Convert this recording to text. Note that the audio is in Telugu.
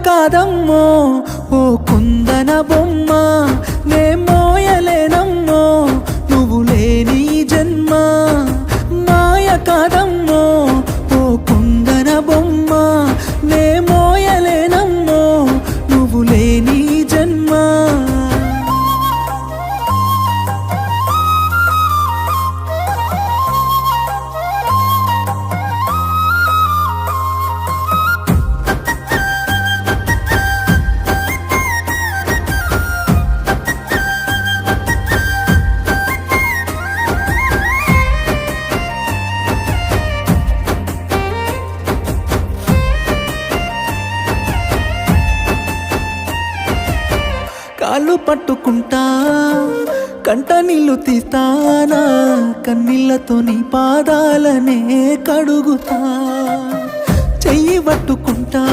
కాదమ్మో ఓ కుందన బొమ్మ నే మోయలేనమ్మో నువ్వు లేని జన్మ మాయ కాదమ్మో ఓ కుందన బొమ్మ నే మోయలేనమ్మో నువ్వు లేని జన్మ కాళ్ళు పట్టుకుంటా కంట నీళ్ళు తీస్తానా కన్నీళ్ళతో నీ పాదాలనే కడుగుతా చెయ్యి పట్టుకుంటా